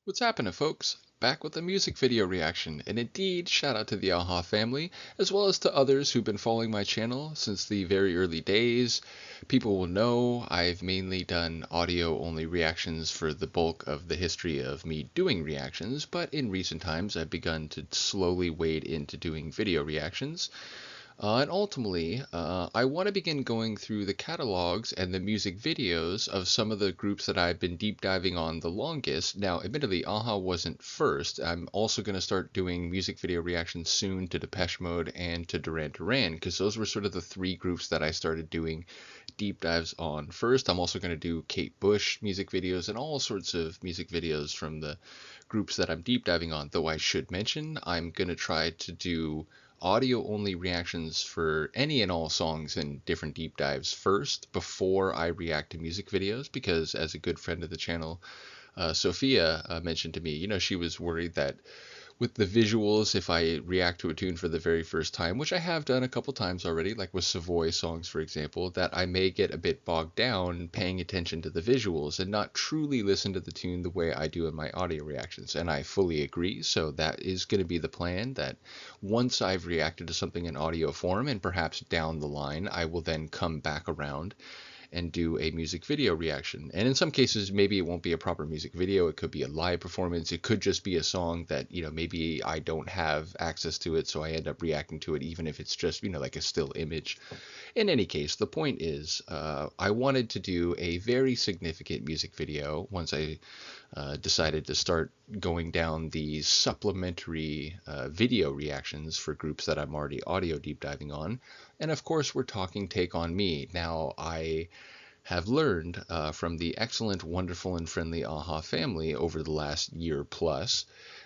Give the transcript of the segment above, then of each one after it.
What's happening, folks? Back with a music video reaction, and indeed, shout out to the AHA family, as well as to others who've been following my channel since the very early days. People will know I've mainly done audio-only reactions for the bulk of the history of me doing reactions, but in recent times I've begun to slowly wade into doing video reactions. And ultimately, I want to begin going through the catalogs and the music videos of some of the groups that I've been deep diving on the longest. Now, admittedly, AHA wasn't first. I'm also going to start doing music video reactions soon to Depeche Mode and to Duran Duran, because those were sort of the three groups that I started doing deep dives on first. I'm also going to do Kate Bush music videos and all sorts of music videos from the groups that I'm deep diving on, though I should mention I'm going to try to do audio only reactions for any and all songs and different deep dives first before I react to music videos, because as a good friend of the channel, Sophia, mentioned to me, she was worried that with the visuals, if I react to a tune for the very first time, which I have done a couple times already, like with Savoy songs, for example, that I may get a bit bogged down paying attention to the visuals and not truly listen to the tune the way I do in my audio reactions. And I fully agree. So that is going to be the plan, that once I've reacted to something in audio form, and perhaps down the line, I will then come back around and do a music video reaction. And in some cases, maybe it won't be a proper music video. It could be a live performance. It could just be a song that, maybe I don't have access to it, so I end up reacting to it, even if it's just, like a still image. In any case, the point is, I wanted to do a very significant music video once I decided to start going down these supplementary video reactions for groups that I'm already audio deep diving on. And of course, we're talking Take On Me. Now, I have learned from the excellent, wonderful, and friendly AHA family over the last year plus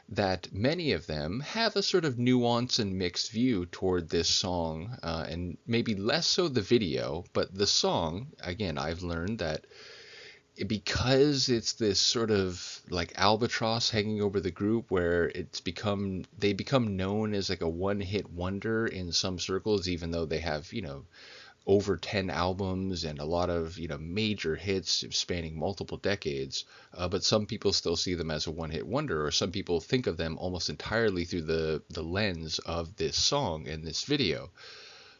that many of them have a sort of nuanced and mixed view toward this song, and maybe less so the video, but the song, again, I've learned that because it's this sort of like albatross hanging over the group, where they become known as like a one-hit wonder in some circles, even though they have over 10 albums and a lot of major hits spanning multiple decades, but some people still see them as a one-hit wonder, or some people think of them almost entirely through the lens of this song and this video.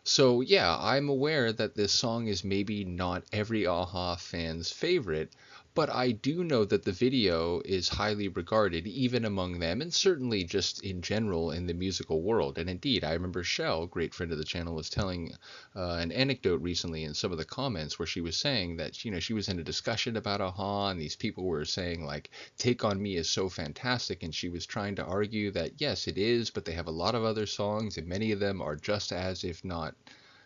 So yeah, I'm aware that this song is maybe not every AHA fan's favorite, but I do know that the video is highly regarded even among them, and certainly just in general in the musical world. And indeed, I remember Shell, great friend of the channel, was telling an anecdote recently in some of the comments where she was saying that she was in a discussion about AHA, and these people were saying like Take On Me is so fantastic, and she was trying to argue that yes, it is, but they have a lot of other songs, and many of them are just as, if not,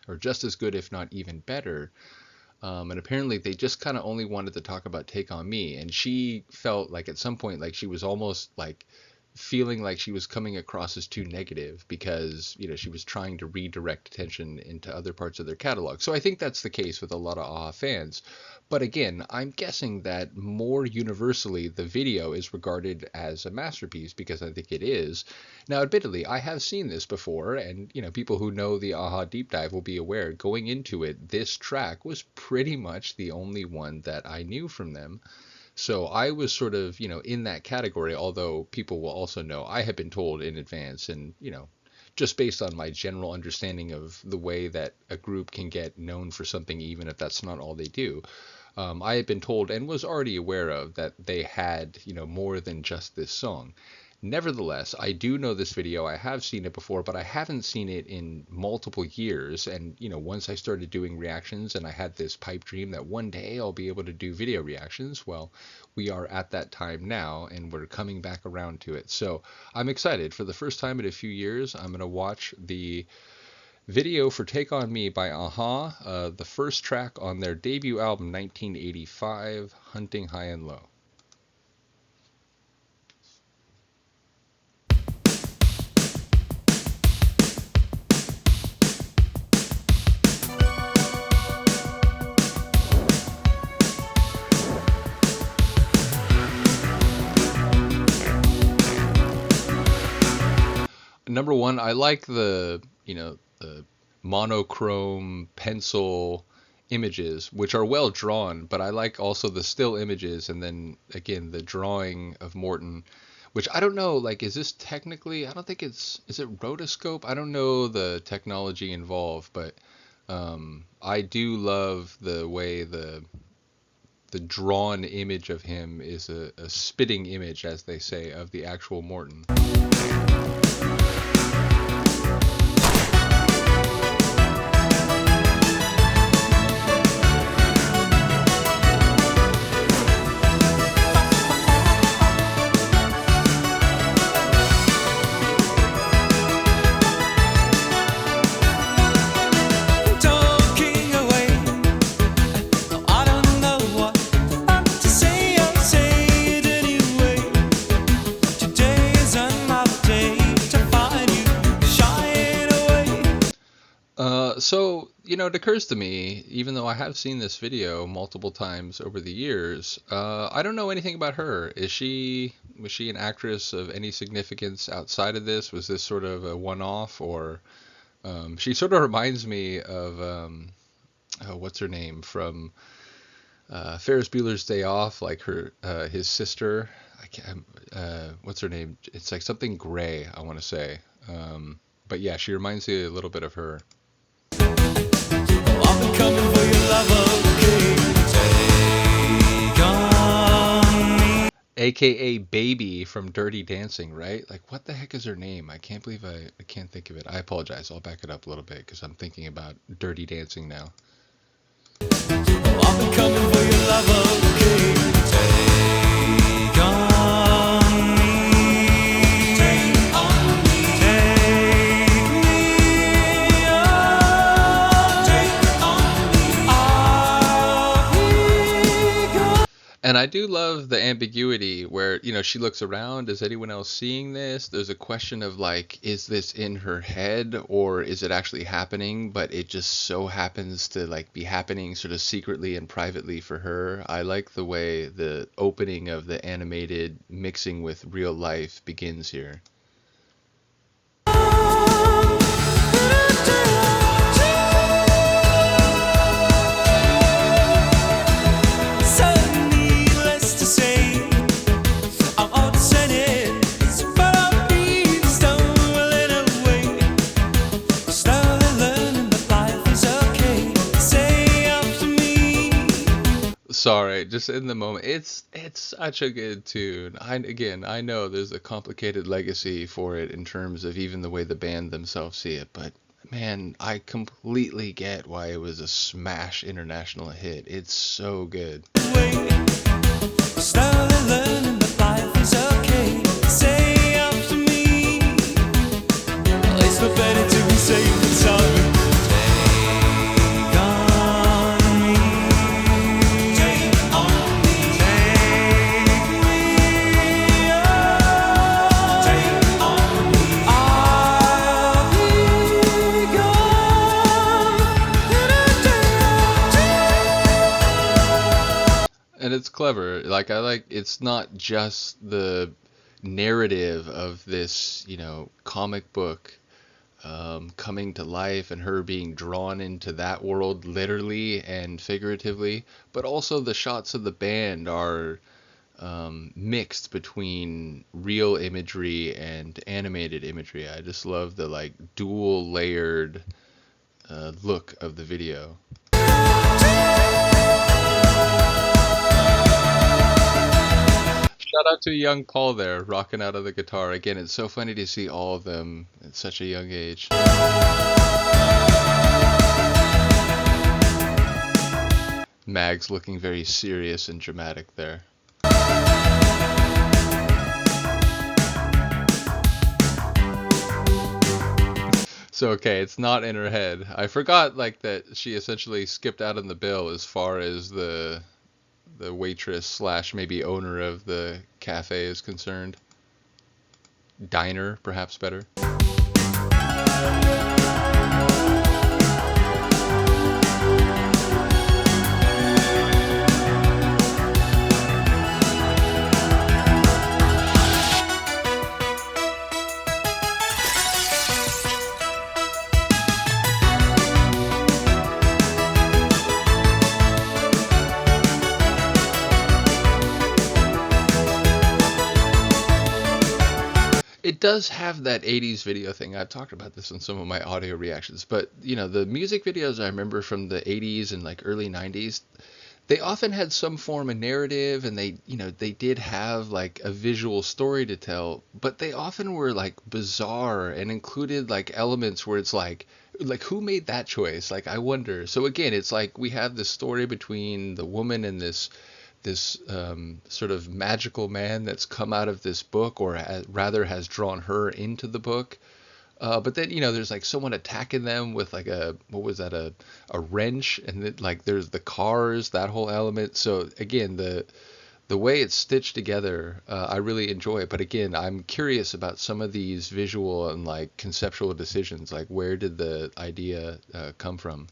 or just as good, if not even better. And apparently they just kind of only wanted to talk about Take On Me. And she felt like at some point, like she was almost like feeling like she was coming across as too negative, because she was trying to redirect attention into other parts of their catalog. So I think that's the case with a lot of AHA fans. But again, I'm guessing that more universally the video is regarded as a masterpiece, because I think it is. Now, admittedly, I have seen this before, and people who know the AHA deep dive will be aware going into it, this track was pretty much the only one that I knew from them. So I was sort of, in that category, although people will also know I had been told in advance, and, just based on my general understanding of the way that a group can get known for something, even if that's not all they do, I had been told and was already aware of that they had, more than just this song. Nevertheless, I do know this video. I have seen it before, but I haven't seen it in multiple years. And, once I started doing reactions and I had this pipe dream that one day I'll be able to do video reactions, well, we are at that time now, and we're coming back around to it. So I'm excited. For the first time in a few years, I'm going to watch the video for Take On Me by AHA, the first track on their debut album, 1985, Hunting High and Low. Number one, I like the monochrome pencil images, which are well drawn, but I like also the still images, and then again the drawing of Morton, which I don't know, like, is this technically, I don't think is it rotoscope? I don't know the technology involved, but I do love the way the drawn image of him is a spitting image, as they say, of the actual Morton. So, it occurs to me, even though I have seen this video multiple times over the years, I don't know anything about her. Was she an actress of any significance outside of this? Was this sort of a one-off, or she sort of reminds me of oh, what's her name from Ferris Bueller's Day Off, like his sister. I can't. What's her name? It's like something Gray, I want to say. But yeah, she reminds me a little bit of her. AKA Baby from Dirty Dancing, right? Like, what the heck is her name? I can't believe I can't think of it. I apologize. I'll back it up a little bit because I'm thinking about Dirty Dancing now. I've been coming for your love, okay? Take on me. Take on me. Take me on. Take on me. I'll be gone. And I do love the ambiguity where, she looks around. Is anyone else seeing this? There's a question of like, is this in her head or is it actually happening? But it just so happens to like be happening sort of secretly and privately for her. I like the way the opening of the animated mixing with real life begins here. Sorry, just in the moment. It's such a good tune. I know there's a complicated legacy for it in terms of even the way the band themselves see it, but man, I completely get why it was a smash international hit. It's so good. And it's clever. Like, it's not just the narrative of this, comic book coming to life and her being drawn into that world literally and figuratively, but also the shots of the band are mixed between real imagery and animated imagery. I just love the like dual layered look of the video. Shout out to young Paul there, rocking out of the guitar. Again, it's so funny to see all of them at such a young age. Mags looking very serious and dramatic there. So, okay, it's not in her head. I forgot, like, that she essentially skipped out on the bill as far as the waitress slash maybe owner of the cafe is concerned. Diner, perhaps better. it does have that 80s video thing. I've talked about this in some of my audio reactions, but the music videos I remember from the 80s and like early 90s, they often had some form of narrative, and they did have like a visual story to tell, but they often were like bizarre and included like elements where it's like who made that choice? Like I wonder. So again, it's like we have this story between the woman and this sort of magical man that's come out of this book, or rather has drawn her into the book. But then there's like someone attacking them with like a what was that, a wrench, and then, like there's the cars, that whole element. So again, the way it's stitched together, I really enjoy it. But again, I'm curious about some of these visual and like conceptual decisions. Like where did the idea come from?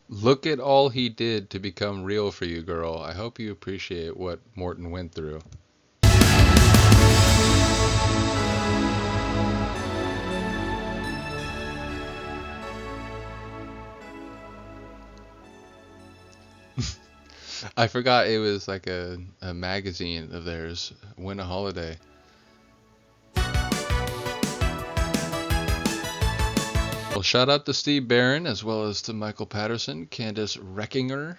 Look at all he did to become real for you, girl. I hope you appreciate what Morton went through. I forgot it was like a magazine of theirs, Win a Holiday. Well, shout out to Steve Barron, as well as to Michael Patterson, Candace Reckinger.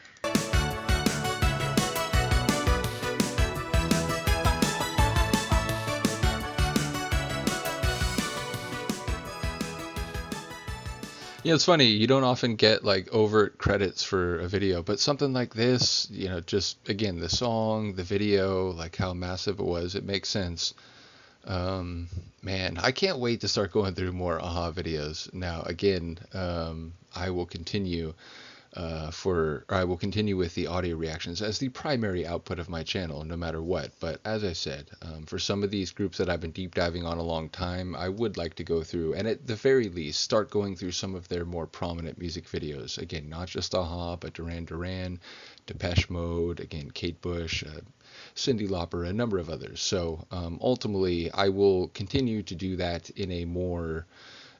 Yeah, it's funny. You don't often get like overt credits for a video, but something like this, just again, the song, the video, like how massive it was, it makes sense. Man, I can't wait to start going through more AHA videos. Now, again, I will continue I will continue with the audio reactions as the primary output of my channel, no matter what. But as I said, for some of these groups that I've been deep diving on a long time, I would like to go through, and at the very least, start going through some of their more prominent music videos. Again, not just AHA, but Duran Duran, Depeche Mode, again, Kate Bush, Cyndi Lauper, a number of others. So ultimately, I will continue to do that in a more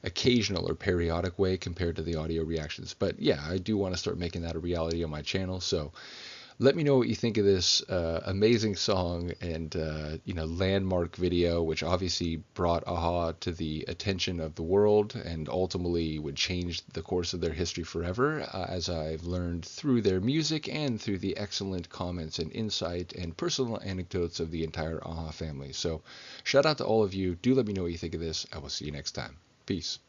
occasional or periodic way compared to the audio reactions. But yeah, I do want to start making that a reality on my channel. So let me know what you think of this amazing song and landmark video, which obviously brought AHA to the attention of the world and ultimately would change the course of their history forever, as I've learned through their music and through the excellent comments and insight and personal anecdotes of the entire AHA family. So shout out to all of you. Do let me know what you think of this. I will see you next time. Peace.